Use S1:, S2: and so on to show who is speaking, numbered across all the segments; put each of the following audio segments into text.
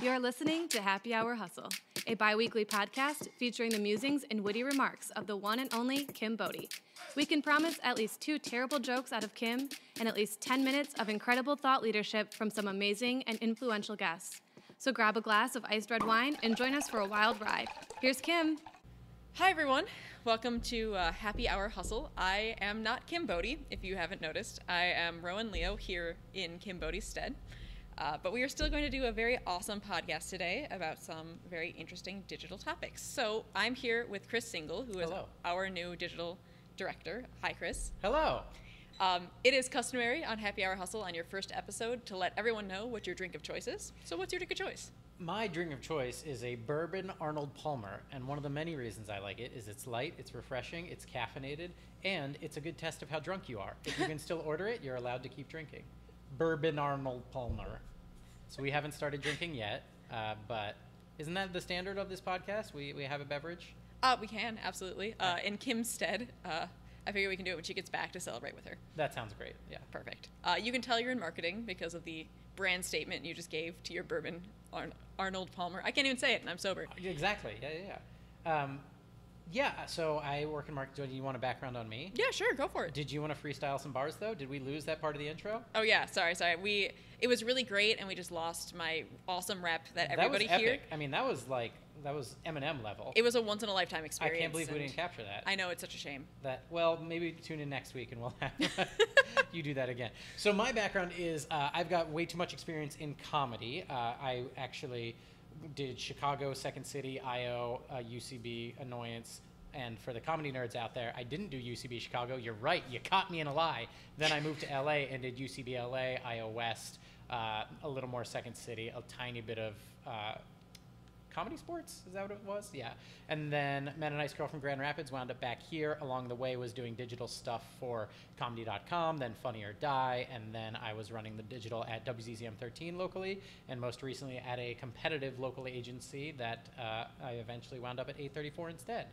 S1: You're listening to Happy Hour Hustle, a bi-weekly podcast featuring the musings and witty remarks of the one and only Kim Bodie. We can promise at least 2 terrible jokes out of Kim and at least 10 minutes of incredible thought leadership from some amazing and influential guests. So grab a glass of iced red wine and join us for a wild ride. Here's Kim.
S2: Hi, everyone. Welcome to Happy Hour Hustle. I am not Kim Bodie, if you haven't noticed. I am Rowan Leo here in Kim Bodie's stead. But we are still going to do a very awesome podcast today about some very interesting digital topics. So I'm here with Chris Single, who is our new digital director. Hi, Chris.
S3: Hello.
S2: It is customary on Happy Hour Hustle on your first episode to let everyone know what your drink of choice is. So what's your drink of choice?
S3: My drink of choice is a bourbon Arnold Palmer, and one of the many reasons I like it is it's light, it's refreshing, it's caffeinated, and it's a good test of how drunk you are. If you can still order it, you're allowed to keep drinking. Bourbon Arnold Palmer. So we haven't started drinking yet, but isn't that the standard of this podcast? We have a beverage?
S2: We can, absolutely. In Kim's stead, I figure we can do it when she gets back to celebrate with her.
S3: That sounds great, yeah.
S2: Perfect. You can tell you're in marketing because of the brand statement you just gave to your bourbon Arnold Palmer. I can't even say it, and I'm sober.
S3: Exactly, yeah. So I work in marketing. Do you want a background on me?
S2: Yeah, sure, go for it.
S3: Did you want to freestyle some bars, though? Did we lose that part of the intro?
S2: Oh, yeah, sorry. It was really great, and we just lost my awesome rep that everybody
S3: that was
S2: here.
S3: Epic. I mean, that was Eminem level.
S2: It was a once-in-a-lifetime experience.
S3: I can't believe we didn't capture that.
S2: I know, it's such a shame.
S3: Well, maybe tune in next week and we'll have you do that again. So my background is I've got way too much experience in comedy. I actually did Chicago, Second City, IO, UCB, Annoyance. And for the comedy nerds out there, I didn't do UCB Chicago. You're right. You caught me in a lie. Then I moved to LA and did UCB LA, IO West, a little more Second City, a tiny bit of comedy sports. Is that what it was? Yeah. And then met a nice girl from Grand Rapids, wound up back here. Along the way was doing digital stuff for comedy.com, then Funny or Die. And then I was running the digital at WZZM 13 locally, and most recently at a competitive local agency that I eventually wound up at 834 instead.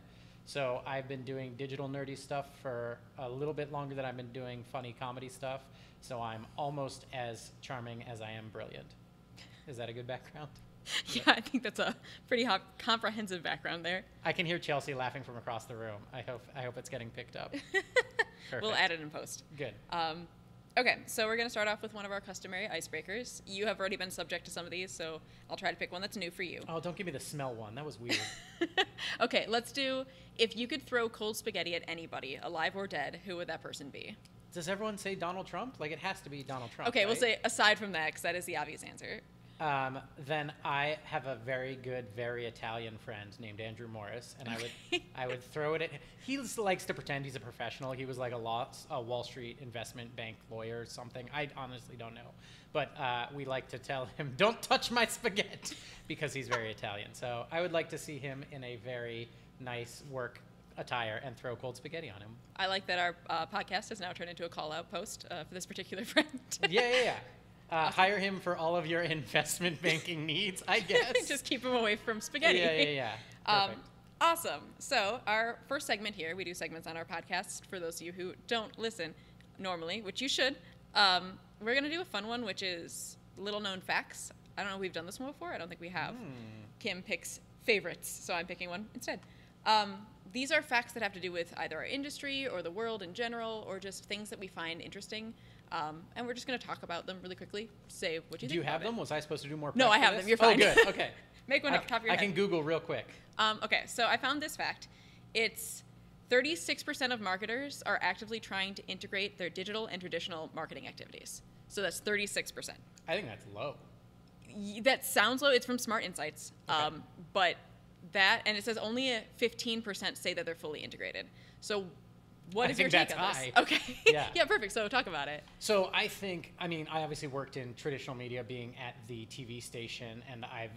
S3: So I've been doing digital nerdy stuff for a little bit longer than I've been doing funny comedy stuff. So I'm almost as charming as I am brilliant. Is that a good background?
S2: Yeah, I think that's a pretty comprehensive background there.
S3: I can hear Chelsea laughing from across the room. I hope it's getting picked up.
S2: We'll add it in post.
S3: Good.
S2: Okay, so we're going to start off with one of our customary icebreakers. You have already been subject to some of these, so I'll try to pick one that's new for you.
S3: Oh, don't give me the smell one. That was weird.
S2: Okay, let's do, if you could throw cold spaghetti at anybody, alive or dead, who would that person be?
S3: Does everyone say Donald Trump? Like, it has to be Donald Trump,
S2: Okay,
S3: right?
S2: We'll say aside from that, because that is the obvious answer.
S3: Then I have a very good, very Italian friend named Andrew Morris, and I would throw it at him. He likes to pretend he's a professional. He was like a Wall Street investment bank lawyer or something. I honestly don't know. But we like to tell him, don't touch my spaghetti, because he's very Italian. So I would like to see him in a very nice work attire and throw cold spaghetti on him.
S2: I like that our podcast has now turned into a call-out post for this particular friend.
S3: Yeah. Awesome. Hire him for all of your investment banking needs, I guess.
S2: Just keep him away from spaghetti.
S3: Yeah. Perfect.
S2: Awesome. So our first segment here, we do segments on our podcast for those of you who don't listen normally, which you should. We're going to do a fun one, which is little-known facts. I don't know if we've done this one before. I don't think we have. Kim picks favorites, so I'm picking one instead. These are facts that have to do with either our industry or the world in general, or just things that we find interesting. And we're just going to talk about them really quickly. Say what you think.
S3: Do you have them? Was I supposed to do more prep?
S2: No, I have them. You're fine.
S3: Oh, good. Okay.
S2: Make one up, top of your head.
S3: I can Google real quick.
S2: Okay, so I found this fact. It's 36% of marketers are actively trying to integrate their digital and traditional marketing activities. So that's 36%.
S3: I think that's low.
S2: That sounds low. It's from Smart Insights.
S3: Okay.
S2: But that, and it says only 15% say that they're fully integrated. So what is your take on this?
S3: High.
S2: Okay.
S3: Yeah.
S2: Yeah, perfect. So talk about it.
S3: So I obviously worked in traditional media, being at the TV station, and I've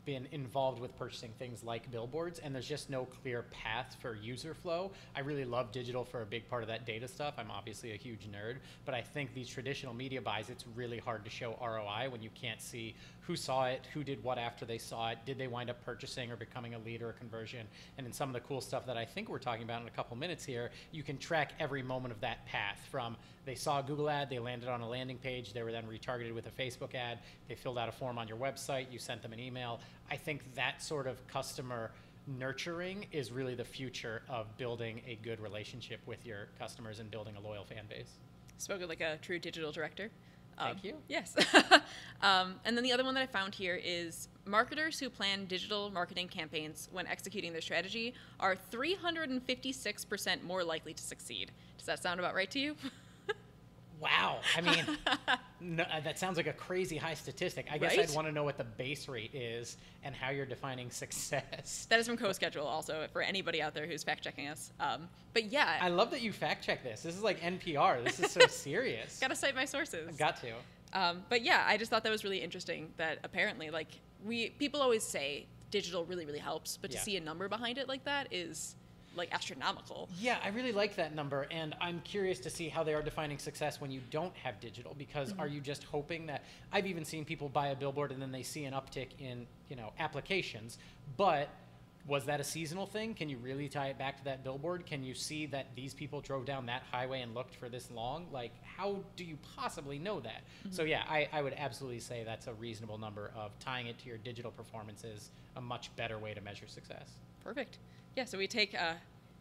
S3: been involved with purchasing things like billboards, and there's just no clear path for user flow. I really love digital for a big part of that data stuff. I'm obviously a huge nerd, but I think these traditional media buys, it's really hard to show ROI when you can't see who saw it, who did what after they saw it, did they wind up purchasing or becoming a lead or a conversion. And in some of the cool stuff that I think we're talking about in a couple minutes here, you can track every moment of that path from they saw a Google ad, they landed on a landing page, they were then retargeted with a Facebook ad, they filled out a form on your website, you sent them an email. I think that sort of customer nurturing is really the future of building a good relationship with your customers and building a loyal fan base.
S2: Spoken like a true digital director.
S3: Thank you.
S2: Yes. And then the other one that I found here is marketers who plan digital marketing campaigns when executing their strategy are 356% more likely to succeed. Does that sound about right to you?
S3: Wow. I mean, no, that sounds like a crazy high statistic. I guess
S2: Right?
S3: I'd want to know what the base rate is and how you're defining success.
S2: That is from CoSchedule also for anybody out there who's fact checking us. But yeah,
S3: I love that you fact check this. This is like NPR. This is so serious.
S2: gotta cite my sources.
S3: Got to.
S2: But yeah, I just thought that was really interesting that apparently like people always say digital really, really helps, but to
S3: Yeah.
S2: see a number behind it like that is like astronomical.
S3: Yeah, I really like that number, and I'm curious to see how they are defining success when you don't have digital, because are you just hoping that I've even seen people buy a billboard and then they see an uptick in, applications, but was that a seasonal thing? Can you really tie it back to that billboard? Can you see that these people drove down that highway and looked for this long? Like, how do you possibly know that? So yeah, I would absolutely say that's a reasonable number of tying it to your digital performance is a much better way to measure success.
S2: Perfect. Yeah, so we take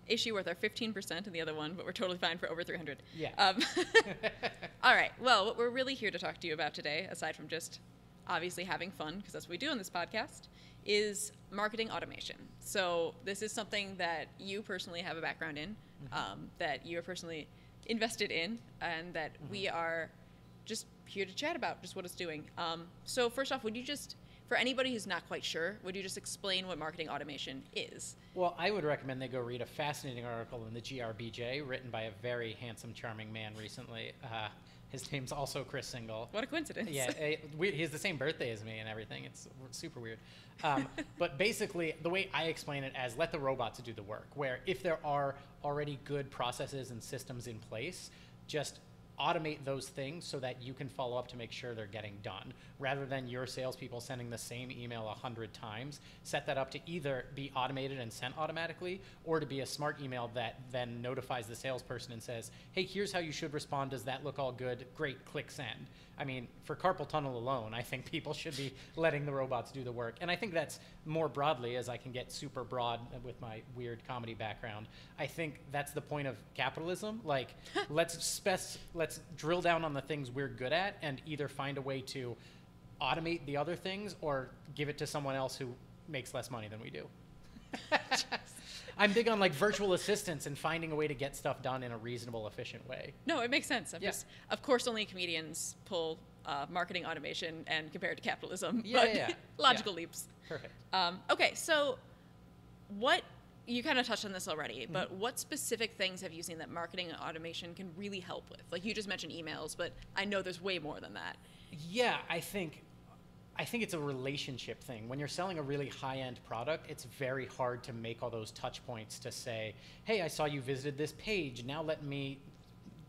S2: issue with our 15% and the other one, but we're totally fine for over 300.
S3: Yeah.
S2: All right. Well, what we're really here to talk to you about today, aside from just obviously having fun, because that's what we do on this podcast, is marketing automation. So this is something that you personally have a background in, that you are personally invested in, and that we are just here to chat about just what it's doing. So first off, would you just, for anybody who's not quite sure, would you just explain what marketing automation is?
S3: Well, I would recommend they go read a fascinating article in the GRBJ written by a very handsome, charming man recently. His name's also Chris Single.
S2: What a coincidence.
S3: Yeah, he has the same birthday as me and everything. It's super weird. But basically, the way I explain it as let the robots do the work, where if there are already good processes and systems in place, just automate those things so that you can follow up to make sure they're getting done, rather than your salespeople sending the same email 100 times. Set that up to either be automated and sent automatically, or to be a smart email that then notifies the salesperson and says, hey, here's how you should respond. Does that look all good? Great, click send. I mean, for carpal tunnel alone, I think people should be letting the robots do the work. And I think that's more broadly, as I can get super broad with my weird comedy background, I think that's the point of capitalism. Like, let's drill down on the things we're good at and either find a way to automate the other things or give it to someone else who makes less money than we do. I'm big on like virtual assistants and finding a way to get stuff done in a reasonable, efficient way.
S2: No, it makes sense. I'm
S3: Yeah.
S2: just, of course, only comedians pull marketing automation and compare it to capitalism.
S3: Yeah,
S2: but
S3: yeah.
S2: logical leaps.
S3: Perfect.
S2: Okay, so what, you kind of touched on this already, but what specific things have you seen that marketing automation can really help with? Like you just mentioned emails, but I know there's way more than that.
S3: Yeah, I think it's a relationship thing. When you're selling a really high-end product, it's very hard to make all those touch points to say, hey, I saw you visited this page. Now let me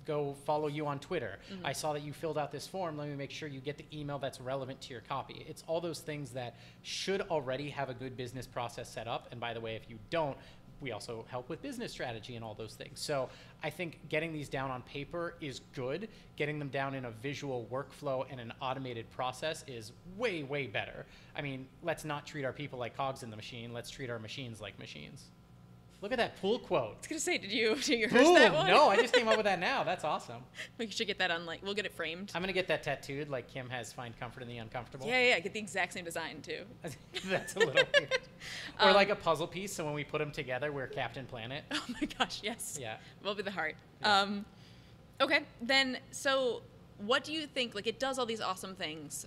S3: go follow you on Twitter. I saw that you filled out this form. Let me make sure you get the email that's relevant to your copy. It's all those things that should already have a good business process set up. And by the way, if you don't, we also help with business strategy and all those things. So I think getting these down on paper is good. Getting them down in a visual workflow and an automated process is way, way better. I mean, let's not treat our people like cogs in the machine. Let's treat our machines like machines. Look at that pool quote.
S2: I was going to say, did you rehearse
S3: Boom!
S2: that one?
S3: No, I just came up with that now. That's awesome.
S2: We should get that on, like, we'll get it framed.
S3: I'm going to get that tattooed like Kim has find comfort in the uncomfortable.
S2: Yeah, get the exact same design, too.
S3: That's a little weird. Or like a puzzle piece, so when we put them together, we're Captain Planet.
S2: Oh my gosh, yes.
S3: Yeah.
S2: We'll be the heart.
S3: Yeah.
S2: Okay, then, so what do you think, like, it does all these awesome things.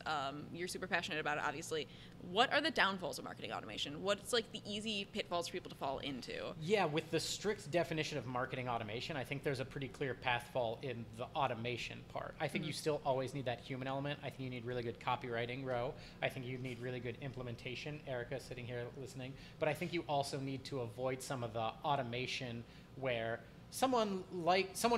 S2: You're super passionate about it, obviously. What are the downfalls of marketing automation? What's like the easy pitfalls for people to fall into?
S3: Yeah, with the strict definition of marketing automation, I think there's a pretty clear path fall in the automation part. I think you still always need that human element. I think you need really good copywriting, Ro. I think you need really good implementation, Erica sitting here listening. But I think you also need to avoid some of the automation where someone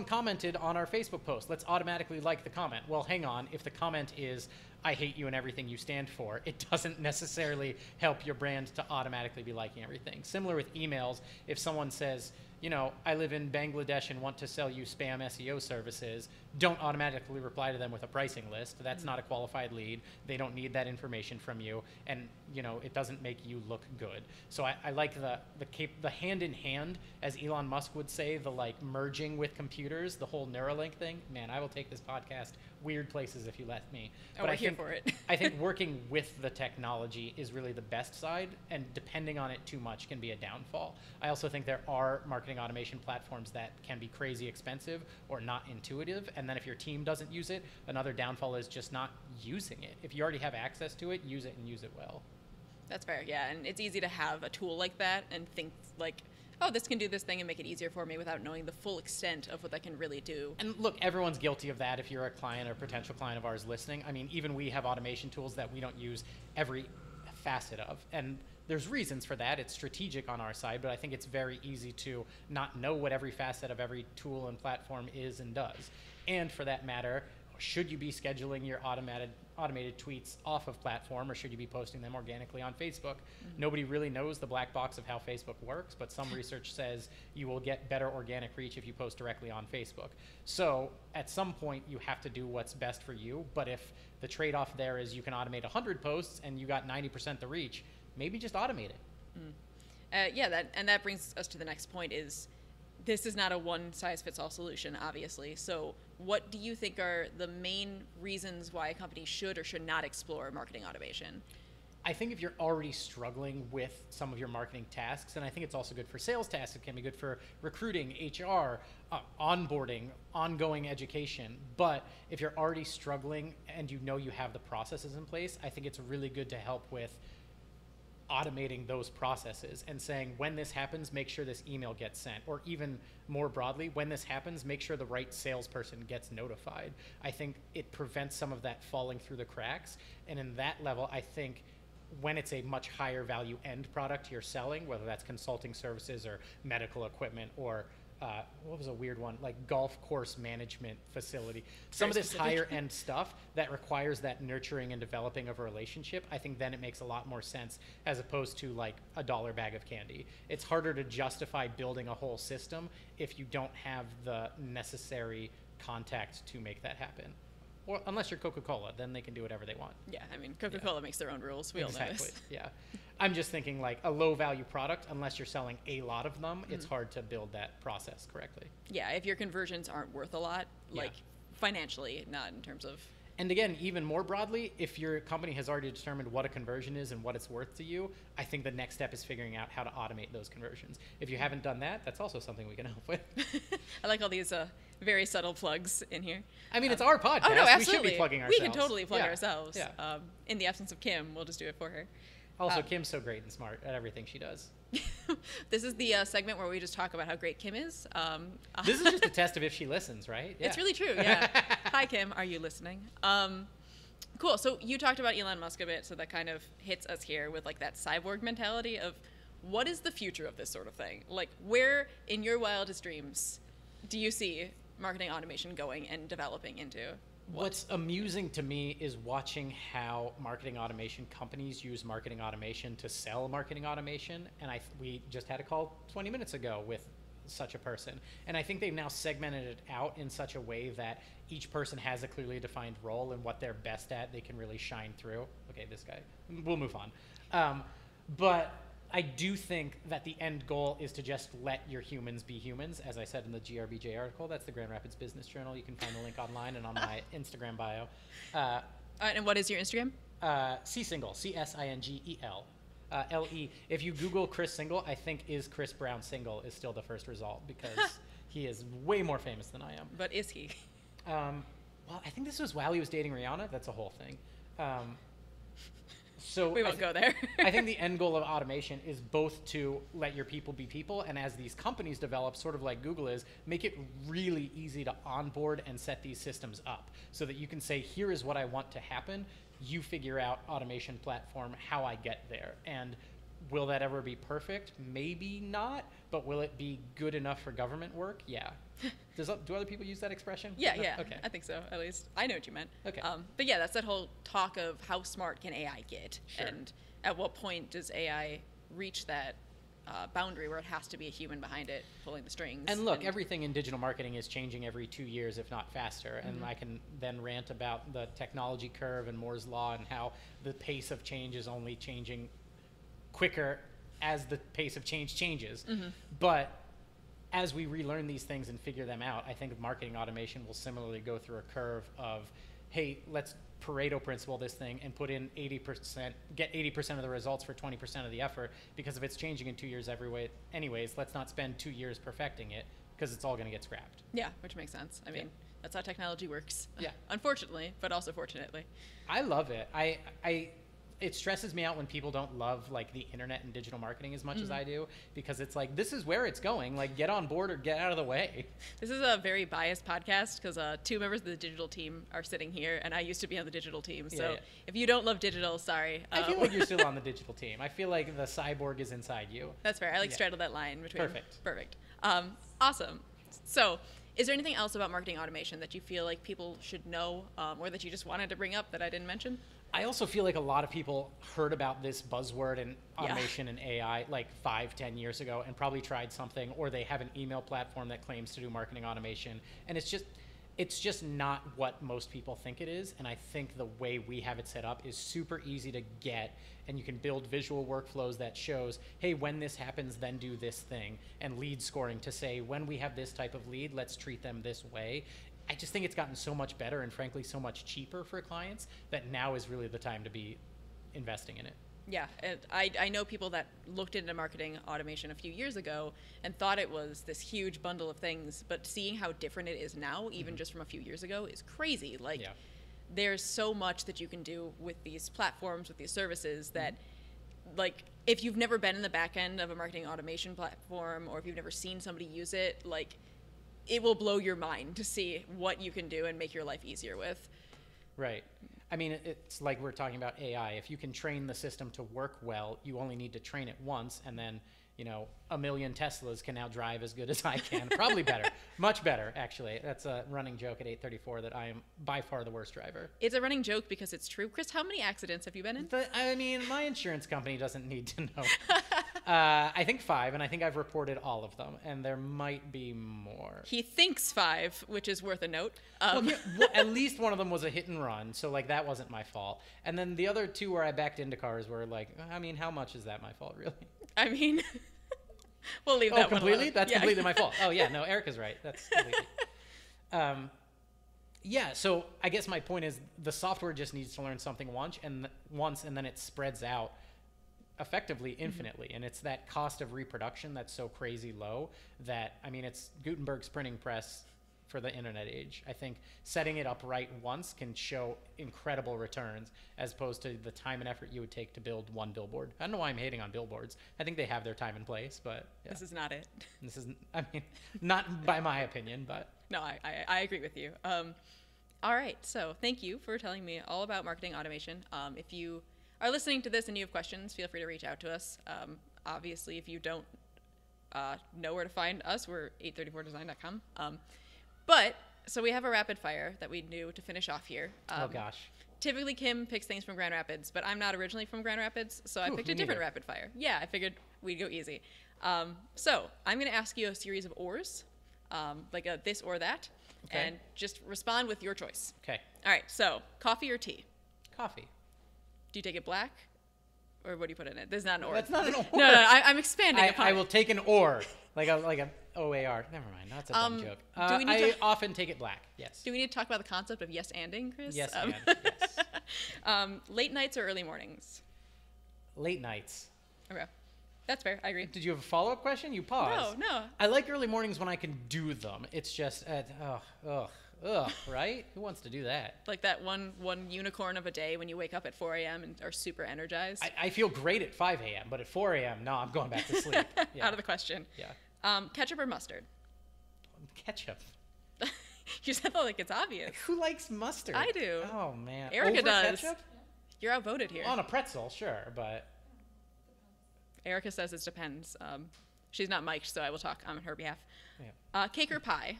S3: commented on our Facebook post. Let's automatically like the comment. Well, hang on. If the comment is, I hate you and everything you stand for, it doesn't necessarily help your brand to automatically be liking everything. Similar with emails, if someone says, you know, I live in Bangladesh and want to sell you spam SEO services, don't automatically reply to them with a pricing list. That's not a qualified lead. They don't need that information from you, and you know it doesn't make you look good. So I like the hand in hand, as Elon Musk would say, the like merging with computers, the whole Neuralink thing. Man, I will take this podcast weird places if you let me.
S2: But we're here for it.
S3: I think working with the technology is really the best side, and depending on it too much can be a downfall. I also think there are marketing automation platforms that can be crazy expensive or not intuitive, and then if your team doesn't use it, another downfall is just not using it. If you already have access to it, use it and use it well.
S2: That's fair, yeah, and it's easy to have a tool like that and think like, oh, this can do this thing and make it easier for me without knowing the full extent of what that can really do.
S3: And look, everyone's guilty of that if you're a client or potential client of ours listening. I mean, even we have automation tools that we don't use every facet of. And there's reasons for that. It's strategic on our side, but I think it's very easy to not know what every facet of every tool and platform is and does. And for that matter, should you be scheduling your automated tweets off of platform, or should you be posting them organically on Facebook? Nobody really knows the black box of how Facebook works, but some research says you will get better organic reach if you post directly on Facebook. So at some point you have to do what's best for you, but if the trade-off there is you can automate 100 posts and you got 90% the reach, maybe just automate it.
S2: Yeah, that brings us to the next point is, this is not a one-size-fits-all solution, obviously. So what do you think are the main reasons why a company should or should not explore marketing automation?
S3: I think if you're already struggling with some of your marketing tasks, and I think it's also good for sales tasks, it can be good for recruiting, HR, onboarding, ongoing education. But if you're already struggling and you know you have the processes in place, I think it's really good to help with automating those processes and saying, when this happens, make sure this email gets sent, or even more broadly, when this happens, make sure the right salesperson gets notified. I think it prevents some of that falling through the cracks. And in that level, I think when it's a much higher value end product you're selling, whether that's consulting services or medical equipment or what was a weird one, like golf course management facility, some of this higher end stuff that requires that nurturing and developing of a relationship, I think then it makes a lot more sense as opposed to like a dollar bag of candy. It's harder to justify building a whole system if you don't have the necessary contact to make that happen. Or unless you're Coca-Cola, then they can do whatever they want.
S2: Yeah, I mean, Coca-Cola makes their own rules. We all know this.
S3: Yeah. I'm just thinking like a low value product, unless you're selling a lot of them, it's hard to build that process correctly.
S2: Yeah, if your conversions aren't worth a lot, like financially, not in terms of...
S3: And again, even more broadly, if your company has already determined what a conversion is and what it's worth to you, I think the next step is figuring out how to automate those conversions. If you haven't done that, that's also something we can help with.
S2: I like all these very subtle plugs in here.
S3: I mean, it's our podcast.
S2: Oh, no, absolutely.
S3: We should be plugging ourselves.
S2: We can totally plug ourselves.
S3: Yeah.
S2: In the absence of Kim, we'll just do it for her.
S3: Also, Kim's so great and smart at everything she does.
S2: This is the segment where we just talk about how great Kim is.
S3: This is just a test of if she listens, right? Yeah.
S2: It's really true, yeah. Hi, Kim. Are you listening? Cool. So you talked about Elon Musk a bit, so that kind of hits us here with like that cyborg mentality of what is the future of this sort of thing? Like, where in your wildest dreams do you see marketing automation going and developing into?
S3: What's amusing to me is watching how marketing automation companies use marketing automation to sell marketing automation. And we just had a call 20 minutes ago with such a person. And I think they've now segmented it out in such a way that each person has a clearly defined role, and what they're best at, they can really shine through. Okay, this guy, we'll move on. But I do think that the end goal is to just let your humans be humans. As I said in the GRBJ article, that's the Grand Rapids Business Journal. You can find the link online and on my Instagram bio.
S2: And what is your Instagram?
S3: Single, Csingel. LE. If you Google Chris Single, I think is Chris Brown Single is still the first result, because he is way more famous than I am.
S2: But is he?
S3: Well, I think this was while he was dating Rihanna. That's a whole thing. So
S2: We won't go there.
S3: I think the end goal of automation is both to let your people be people, and as these companies develop, sort of like Google is, make it really easy to onboard and set these systems up so that you can say, here is what I want to happen. You figure out automation platform, how I get there. And will that ever be perfect? Maybe not, but will it be good enough for government work? Yeah. Do other people use that expression?
S2: Yeah,
S3: No?
S2: yeah.
S3: Okay.
S2: I think so, at least. I know what you meant.
S3: Okay.
S2: But yeah, that's that whole talk of how smart can AI get?
S3: Sure.
S2: And at what point does AI reach that boundary where it has to be a human behind it pulling the strings?
S3: And look, everything in digital marketing is changing every 2 years, if not faster. And I can then rant about the technology curve and Moore's Law and how the pace of change is only changing quicker as the pace of change changes. But as we relearn these things and figure them out, I think marketing automation will similarly go through a curve of, hey, let's Pareto principle this thing and put in 80%, get 80% of the results for 20% of the effort, because if it's changing in 2 years anyways, let's not spend 2 years perfecting it because it's all going to get scrapped.
S2: Yeah, which makes sense. I mean, that's how technology works.
S3: Yeah.
S2: Unfortunately, but also fortunately.
S3: I love it. It stresses me out when people don't love like the internet and digital marketing as much as I do, because it's like, this is where it's going. Like, get on board or get out of the way.
S2: This is a very biased podcast because 2 members of the digital team are sitting here, and I used to be on the digital team. So
S3: Yeah.
S2: if you don't love digital, sorry.
S3: I feel like you're still on the digital team. I feel like the cyborg is inside you.
S2: That's fair. I straddle that line between.
S3: Perfect.
S2: Awesome. So, is there anything else about marketing automation that you feel like people should know, or that you just wanted to bring up that I didn't mention?
S3: I also feel like a lot of people heard about this buzzword and automation and AI like 5-10 years ago and probably tried something, or they have an email platform that claims to do marketing automation, and it's just not what most people think it is. And I think the way we have it set up is super easy to get, and you can build visual workflows that shows, hey, when this happens, then do this thing, and lead scoring to say, when we have this type of lead, let's treat them this way. I just think it's gotten so much better and frankly so much cheaper for clients that now is really the time to be investing in it.
S2: Yeah, and I know people that looked into marketing automation a few years ago and thought it was this huge bundle of things, but seeing how different it is now, even just from a few years ago, is crazy. Like, there's so much that you can do with these platforms, with these services that, like, if you've never been in the back end of a marketing automation platform, or if you've never seen somebody use it, like, it will blow your mind to see what you can do and make your life easier with.
S3: Right. I mean, it's like we're talking about AI. If you can train the system to work well, you only need to train it once, and then, a million Teslas can now drive as good as I can. Probably better. Much better, actually. That's a running joke at 834 that I am by far the worst driver.
S2: It's a running joke because it's true. Chris, how many accidents have you been in?
S3: I mean, my insurance company doesn't need to know. I think 5, and I think I've reported all of them, and there might be more.
S2: He thinks 5, which is worth a note.
S3: Well, at least one of them was a hit and run, so like that wasn't my fault. And then the other 2 where I backed into cars were like, I mean, how much is that my fault, really?
S2: I mean, we'll leave that
S3: completely?
S2: one alone.
S3: That's completely my fault. Oh yeah, no, Erica's right. That's completely. Yeah, so I guess my point is the software just needs to learn something once, and then it spreads out effectively infinitely. And it's that cost of reproduction that's so crazy low that, I mean, it's Gutenberg's printing press for the internet age. I think setting it up right once can show incredible returns as opposed to the time and effort you would take to build one billboard. I don't know why I'm hating on billboards. I think they have their time and place, but yeah.
S2: This is not it.
S3: This is, I mean, not by my opinion, but.
S2: No, I agree with you. All right, so thank you for telling me all about marketing automation. If you are listening to this and you have questions, feel free to reach out to us. Obviously, if you don't know where to find us, we're 834design.com. But, so we have a rapid fire that we do to finish off here.
S3: Oh, gosh.
S2: Typically, Kim picks things from Grand Rapids, but I'm not originally from Grand Rapids, so I picked a different rapid fire. Yeah, I figured we'd go easy. So, I'm going to ask you a series of ors, like a this or that, and just respond with your choice.
S3: Okay.
S2: All right, so, coffee or tea?
S3: Coffee.
S2: Do you take it black? Or what do you put in it? There's not an or.
S3: That's not an or.
S2: No, I'm expanding upon
S3: I
S2: it.
S3: will take an or, like a OAR. Never mind, that's a dumb joke.
S2: do we need
S3: I
S2: to-
S3: often take it black, yes.
S2: Do we need to talk about the concept of yes-anding, Chris?
S3: Yes, and yes.
S2: Late nights or early mornings?
S3: Late nights.
S2: Okay. That's fair. I agree.
S3: Did you have a follow-up question? You paused.
S2: No.
S3: I like early mornings when I can do them. It's just, Ugh, right? Who wants to do that?
S2: Like that one unicorn of a day when you wake up at 4 a.m. and are super energized.
S3: I feel great at 5 a.m., but at 4 a.m., no, I'm going back to sleep. Yeah.
S2: Out of the question.
S3: Yeah.
S2: Ketchup or mustard?
S3: Ketchup.
S2: You said that like it's obvious.
S3: Who likes mustard?
S2: I do.
S3: Oh, man.
S2: Erica
S3: Over
S2: does.
S3: Ketchup?
S2: You're outvoted here.
S3: On a pretzel, sure, but...
S2: Erica says it depends. She's not mic'd, so I will talk on her behalf.
S3: Yeah.
S2: Cake or pie?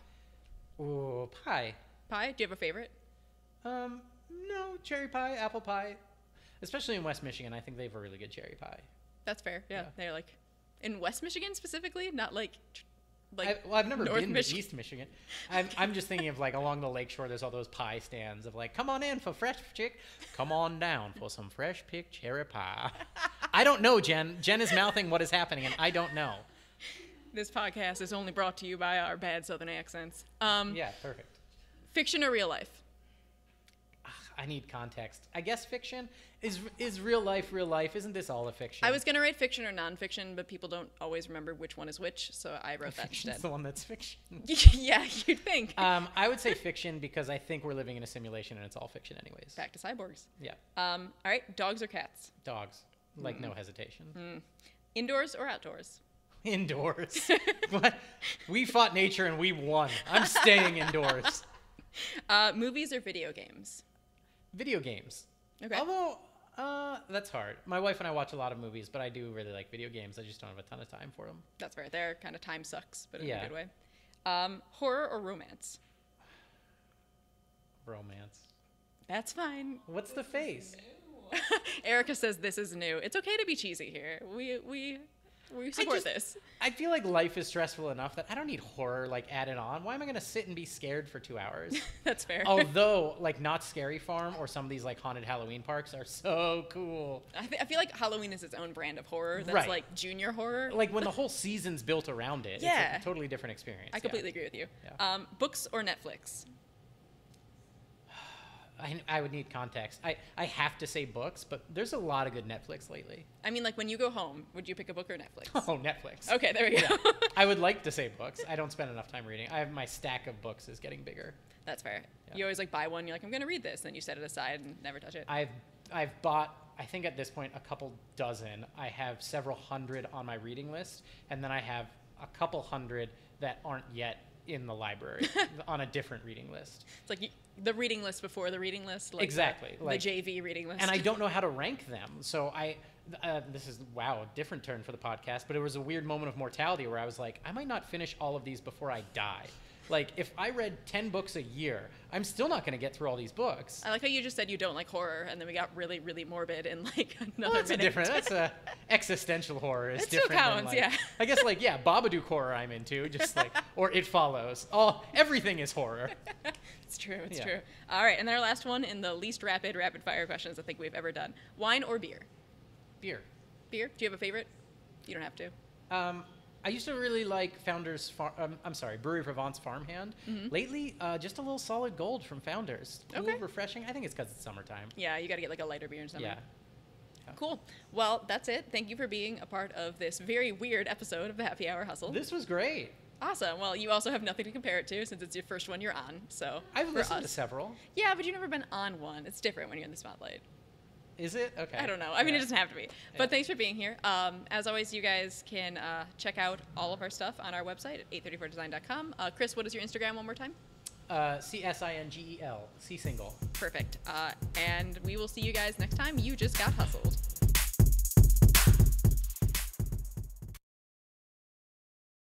S3: Ooh, pie.
S2: Pie? Do you have a favorite?
S3: No, cherry pie, apple pie. Especially in West Michigan, I think they have a really good cherry pie.
S2: That's fair. Yeah.
S3: Yeah.
S2: They're like in West Michigan specifically, not like
S3: I've never
S2: North
S3: been
S2: Michigan.
S3: to East Michigan. I'm just thinking of like along the lakeshore. There's all those pie stands of like, come on in for fresh chick, come on down for some fresh picked cherry pie. I don't know, Jen. Jen is mouthing what is happening, and I don't know.
S2: This podcast is only brought to you by our bad Southern accents.
S3: Yeah, perfect.
S2: Fiction or real life?
S3: I need context. I guess fiction is real life. Real life. Isn't this all a fiction?
S2: I was gonna write fiction or nonfiction, but people don't always remember which one is which, so I wrote that
S3: Fiction's
S2: instead.
S3: the one that's fiction.
S2: Yeah, you'd think.
S3: I would say fiction because I think we're living in a simulation and it's all fiction anyways.
S2: Back to cyborgs.
S3: Yeah.
S2: All right, dogs or cats?
S3: Dogs. Like no hesitation.
S2: Indoors or outdoors?
S3: Indoors. What? We fought nature and we won. I'm staying indoors.
S2: Movies or video games?
S3: Video games.
S2: Okay.
S3: Although, that's hard. My wife and I watch a lot of movies, but I do really like video games. I just don't have a ton of time for them.
S2: That's fair. Their kind of time sucks, but in
S3: Yeah.
S2: a good way. Horror or romance?
S3: Romance.
S2: That's fine.
S3: What's the face?
S2: Erica says this is new. It's okay to be cheesy here. We support this.
S3: I feel like life is stressful enough that I don't need horror like added on. Why am I going to sit and be scared for 2 hours?
S2: That's fair.
S3: Although, like, Not Scary Farm or some of these like haunted Halloween parks are so cool.
S2: I feel like Halloween is its own brand of horror. That's
S3: Right.
S2: like junior horror.
S3: Like when the whole season's built around it,
S2: Yeah.
S3: it's a totally different experience.
S2: I completely agree with you.
S3: Yeah.
S2: Books or Netflix?
S3: I would need context. I have to say books, but there's a lot of good Netflix lately.
S2: I mean, like when you go home, would you pick a book or Netflix?
S3: Oh, Netflix.
S2: Okay, there we go.
S3: Yeah. I would like to say books. I don't spend enough time reading. I have my stack of books is getting bigger.
S2: That's fair.
S3: Yeah.
S2: You always like buy one. You're like, I'm gonna read this, then you set it aside and never touch it.
S3: I've bought, I think at this point, a couple dozen. I have several hundred on my reading list, and then I have a couple hundred that aren't yet in the library on a different reading list.
S2: It's like the reading list before the reading list. Like
S3: Exactly.
S2: The
S3: Like-
S2: JV reading list.
S3: And I don't know how to rank them. So this is, wow, a different turn for the podcast, but it was a weird moment of mortality where I was like, I might not finish all of these before I die. Like, if I read 10 books a year, I'm still not going to get through all these books.
S2: I like how you just said you don't like horror, and then we got really, really morbid in like another
S3: Well, that's
S2: minute.
S3: that's a existential horror is
S2: It still
S3: different
S2: counts,
S3: than, like,
S2: yeah.
S3: I guess, like, yeah, Babadook horror I'm into, just like, or It Follows. Everything is horror.
S2: It's true. It's
S3: Yeah.
S2: true. All right, and then our last one in the least rapid fire questions I think we've ever done: wine or beer?
S3: Beer.
S2: Beer. Do you have a favorite? You don't have to.
S3: I used to really like Brewery Provence Farmhand. Lately, just a little solid gold from Founders. Cool,
S2: Okay.
S3: refreshing. I think it's because it's summertime.
S2: Yeah, you got to get like a lighter beer in summer.
S3: Yeah.
S2: Cool. Well, that's it. Thank you for being a part of this very weird episode of the Happy Hour Hustle.
S3: This was great.
S2: Awesome. Well, you also have nothing to compare it to since it's your first one you're on. So
S3: I've
S2: for
S3: listened to
S2: us-
S3: several.
S2: Yeah, but you've never been on one. It's different when you're in the spotlight.
S3: Is it? Okay.
S2: I don't know. I mean,
S3: Yeah.
S2: it doesn't have to be. But thanks for being here. As always, you guys can check out all of our stuff on our website at 834design.com. Chris, what is your Instagram one more time?
S3: CSINGEL. C single.
S2: Perfect. And we will see you guys next time. You just got hustled.